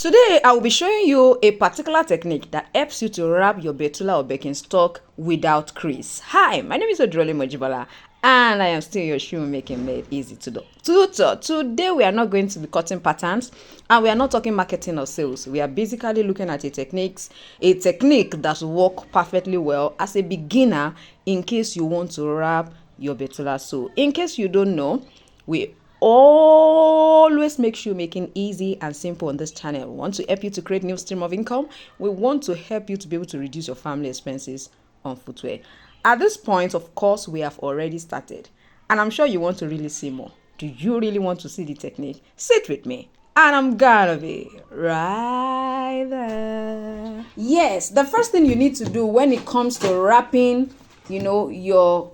Today, I will be showing you a particular technique that helps you to wrap your Betula or Birkenstock without crease. Hi, my name is Odrole Mojibola, and I am still your shoemaking made easy to do. Tutor. Today, we are not going to be cutting patterns, and we are not talking marketing or sales. We are basically looking at a technique that works perfectly well as a beginner in case you want to wrap your Betula. So, in case you don't know, we always make shoemaking easy and simple on this channel. We want to help you to create new stream of income. We want to help you to be able to reduce your family expenses on footwear. At this point, of course, we have already started, and I'm sure you want to really see more. Do you really want to see the technique? Sit with me, and I'm gonna be right there. Yes, the first thing you need to do when it comes to wrapping, your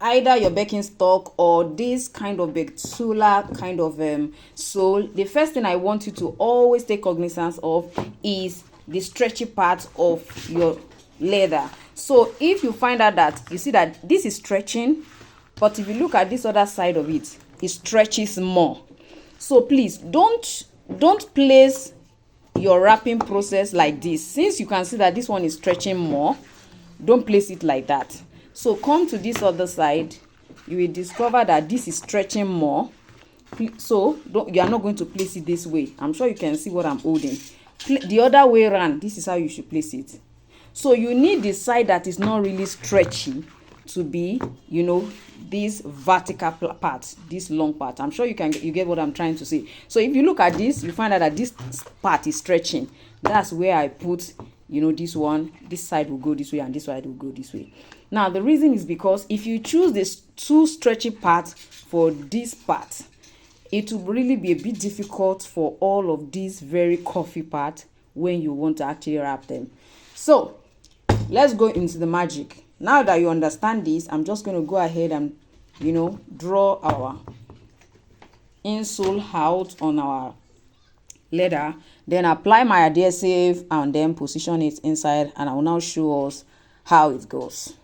either your Birkenstock or this kind of Betula kind of sole, the first thing I want you to always take cognizance of is the stretchy part of your leather. So if you find out that you see that this is stretching, but if you look at this other side of it, it stretches more. So please don't place your wrapping process like this. Since you can see that this one is stretching more, don't place it like that. So come to this other side, you will discover that this is stretching more. So you are not going to place it this way. I'm sure you can see what I'm holding. The other way around, this is how you should place it. So you need the side that is not really stretchy to be, this vertical part, this long part. I'm sure you get what I'm trying to say. So if you look at this, you find out that this part is stretching. That's where I put, this one, this side will go this way and this side will go this way. Now, the reason is because if you choose this too stretchy part for this part, it will really be a bit difficult for all of these very curvy parts when you want to actually wrap them. So, let's go into the magic. Now that you understand this, I'm just going to go ahead and, draw our insole out on our leather. Then apply my adhesive and then position it inside, and I will now show us how it goes.